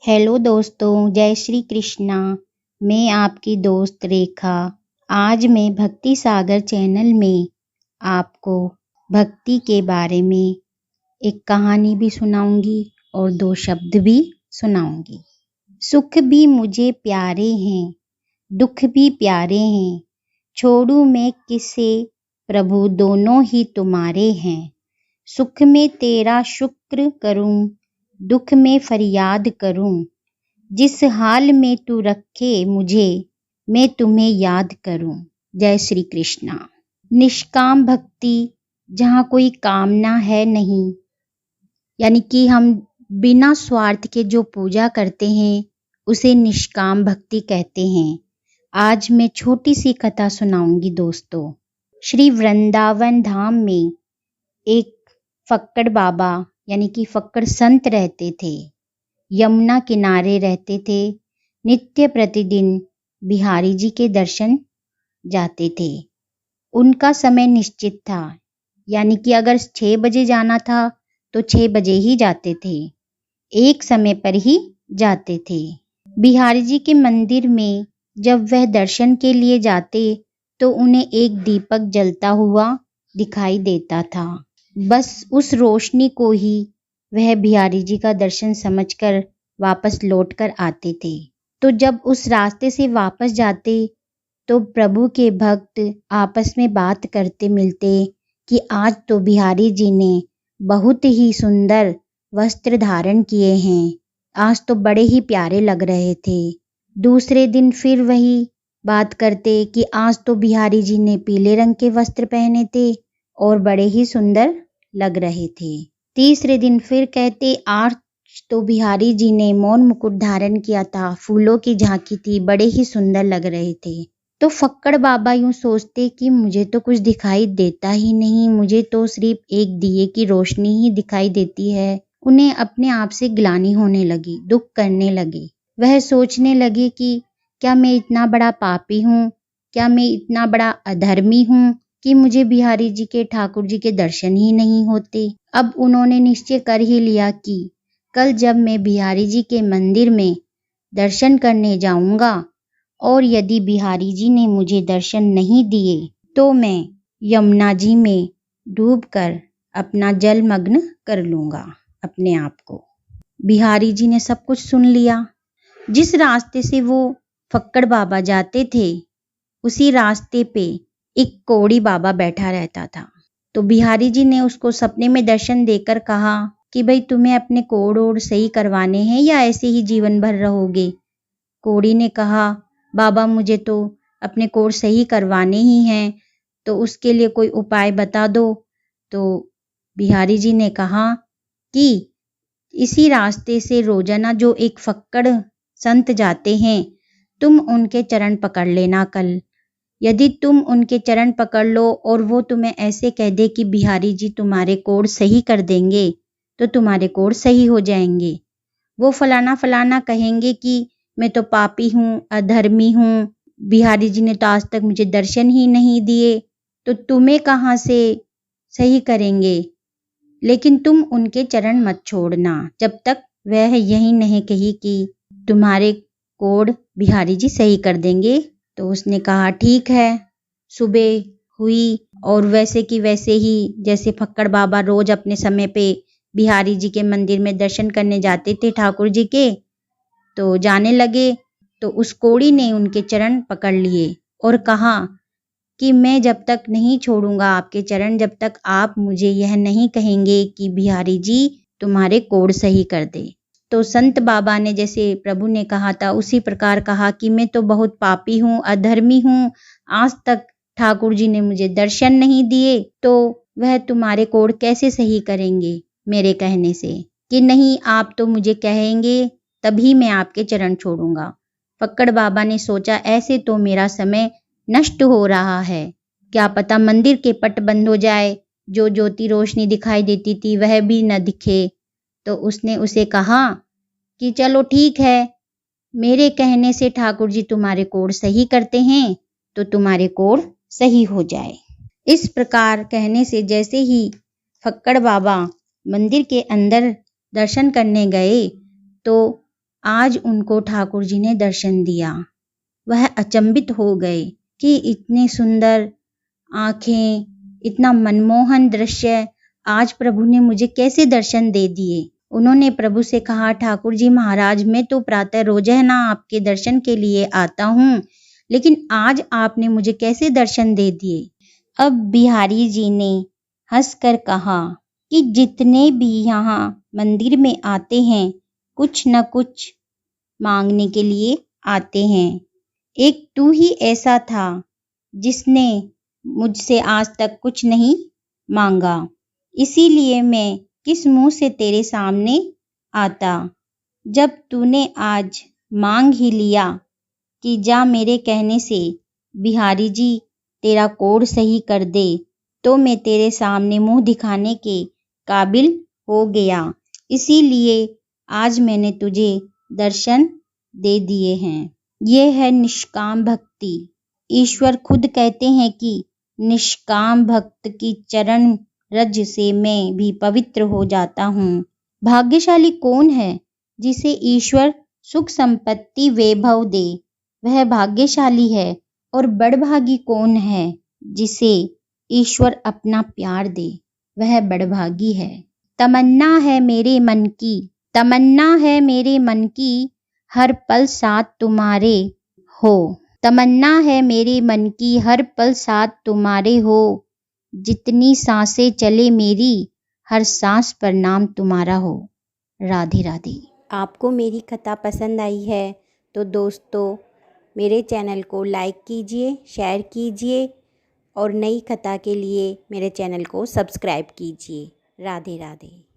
Hello दोस्तों, जय श्री कृष्णा। मैं आपकी दोस्त रेखा। आज मैं भक्ति सागर चैनल में आपको भक्ति के बारे में एक कहानी भी सुनाऊंगी और 2 शब्द भी सुनाऊंगी। सुख भी मुझे प्यारे हैं, दुख भी प्यारे हैं, छोड़ू मैं किसे प्रभु दोनों ही तुम्हारे हैं। सुख में तेरा शुक्र करूं, दुख में फरियाद करूं, जिस हाल में तू रखे मुझे मैं तुम्हें याद करूं। जय श्री कृष्णा। निष्काम भक्ति, जहाँ कोई कामना है नहीं, यानी कि हम बिना स्वार्थ के जो पूजा करते हैं उसे निष्काम भक्ति कहते हैं। आज मैं छोटी सी कथा सुनाऊंगी दोस्तों। श्री वृंदावन धाम में एक फक्कड़ बाबा यानी कि फक्कड़ संत रहते थे। यमुना किनारे रहते थे। नित्य प्रतिदिन बिहारी जी के दर्शन जाते थे। उनका समय निश्चित था, यानी कि अगर 6 बजे जाना था तो 6 बजे ही जाते थे, एक समय पर ही जाते थे। बिहारी जी के मंदिर में जब वह दर्शन के लिए जाते तो उन्हें एक दीपक जलता हुआ दिखाई देता था। बस उस रोशनी को ही वह बिहारी जी का दर्शन समझकर वापस लौट कर आते थे। तो जब उस रास्ते से वापस जाते तो प्रभु के भक्त आपस में बात करते मिलते कि आज तो बिहारी जी ने बहुत ही सुंदर वस्त्र धारण किए हैं, आज तो बड़े ही प्यारे लग रहे थे। दूसरे दिन फिर वही बात करते कि आज तो बिहारी जी ने पीले रंग के वस्त्र पहने थे और बड़े ही सुंदर लग रहे थे। तीसरे दिन फिर कहते आज तो बिहारी जी ने मौन मुकुट धारण किया था, फूलों की झांकी थी, बड़े ही सुंदर लग रहे थे। तो फक्कड़ बाबा यूं सोचते कि मुझे तो कुछ दिखाई देता ही नहीं, मुझे तो सिर्फ एक दिए की रोशनी ही दिखाई देती है। उन्हें अपने आप से ग्लानि होने लगी, दुख करने लगे। वह सोचने लगे कि क्या मैं इतना बड़ा पापी हूँ, क्या मैं इतना बड़ा अधर्मी हूँ कि मुझे बिहारी जी के ठाकुर जी के दर्शन ही नहीं होते। अब उन्होंने निश्चय कर ही लिया कि कल जब मैं बिहारी जी के मंदिर में दर्शन करने जाऊंगा और यदि बिहारी जी ने मुझे दर्शन नहीं दिए तो मैं यमुना जी में डूबकर अपना जलमग्न कर लूंगा अपने आप को। बिहारी जी ने सब कुछ सुन लिया। जिस रास्ते से वो फक्कड़ बाबा जाते थे उसी रास्ते पे एक कोड़ी बाबा बैठा रहता था। तो बिहारी जी ने उसको सपने में दर्शन देकर कहा कि भाई तुम्हें अपने कोड़ ओड़ सही करवाने हैं या ऐसे ही जीवन भर रहोगे। कोड़ी ने कहा बाबा मुझे तो अपने कोड़ सही करवाने ही हैं, तो उसके लिए कोई उपाय बता दो। तो बिहारी जी ने कहा कि इसी रास्ते से रोजाना जो एक फक्कड़ संत जाते हैं, तुम उनके चरण पकड़ लेना कल। यदि तुम उनके चरण पकड़ लो और वो तुम्हें ऐसे कह दे कि बिहारी जी तुम्हारे कोड़ सही कर देंगे तो तुम्हारे कोड़ सही हो जाएंगे। वो फलाना फलाना कहेंगे कि मैं तो पापी हूँ, अधर्मी हूँ, बिहारी जी ने तो आज तक मुझे दर्शन ही नहीं दिए, तो तुम्हें कहाँ से सही करेंगे। लेकिन तुम उनके चरण मत छोड़ना जब तक वह यही नहीं कही कि तुम्हारे कोड़ बिहारी जी सही कर देंगे। तो उसने कहा ठीक है। सुबह हुई और वैसे की वैसे ही जैसे फक्कड़ बाबा रोज अपने समय पे बिहारी जी के मंदिर में दर्शन करने जाते थे ठाकुर जी के, तो जाने लगे। तो उस कोड़ी ने उनके चरण पकड़ लिए और कहा कि मैं जब तक नहीं छोड़ूंगा आपके चरण, जब तक आप मुझे यह नहीं कहेंगे कि बिहारी जी तुम्हारे कोड़ सही कर दे। तो संत बाबा ने जैसे प्रभु ने कहा था उसी प्रकार कहा कि मैं तो बहुत पापी हूँ, अधर्मी हूँ, आज तक ठाकुर जी ने मुझे दर्शन नहीं दिए, तो वह तुम्हारे कोड़ कैसे सही करेंगे मेरे कहने से। कि नहीं, आप तो मुझे कहेंगे तभी मैं आपके चरण छोड़ूंगा। फक्कड़ बाबा ने सोचा ऐसे तो मेरा समय नष्ट हो रहा है, क्या पता मंदिर के पट बंद हो जाए, जो ज्योति रोशनी दिखाई देती थी वह भी न दिखे। तो उसने उसे कहा कि चलो ठीक है, मेरे कहने से ठाकुर जी तुम्हारे कोड़ सही करते हैं तो तुम्हारे कोड़ सही हो जाए। इस प्रकार कहने से जैसे ही फक्कड़ बाबा मंदिर के अंदर दर्शन करने गए तो आज उनको ठाकुर जी ने दर्शन दिया। वह अचंभित हो गए कि इतने सुंदर आंखें, इतना मनमोहन दृश्य आज प्रभु ने मुझे कैसे दर्शन दे दिए। उन्होंने प्रभु से कहा, ठाकुर जी महाराज, मैं तो प्रातः रोजाना आपके दर्शन के लिए आता हूँ, लेकिन आज आपने मुझे कैसे दर्शन दे दिए। अब बिहारी जी ने हंसकर कहा कि जितने भी यहाँ मंदिर में आते हैं, कुछ न कुछ मांगने के लिए आते हैं। एक तू ही ऐसा था जिसने मुझसे आज तक कुछ नहीं मांगा, इसीलिए मैं किस मुंह से तेरे सामने आता। जब तूने आज मांग ही लिया कि जा मेरे कहने से बिहारी जी तेरा कोड सही कर दे, तो मैं तेरे सामने मुंह दिखाने के काबिल हो गया। इसीलिए आज मैंने तुझे दर्शन दे दिए हैं। ये है निष्काम भक्ति। ईश्वर खुद कहते हैं कि निष्काम भक्त की चरण रज से मैं भी पवित्र हो जाता हूँ। भाग्यशाली कौन है जिसे ईश्वर सुख संपत्ति वैभव दे, वह भाग्यशाली है। और बड़भागी कौन है जिसे ईश्वर अपना प्यार दे, वह बड़भागी है। तमन्ना है मेरे मन की, तमन्ना है मेरे मन की, हर पल साथ तुम्हारे हो। तमन्ना है मेरे मन की, हर पल साथ तुम्हारे हो। जितनी सांसें चले मेरी, हर सांस पर नाम तुम्हारा हो। राधे राधे। आपको मेरी कथा पसंद आई है तो दोस्तों मेरे चैनल को लाइक कीजिए, शेयर कीजिए और नई कथा के लिए मेरे चैनल को सब्सक्राइब कीजिए। राधे राधे।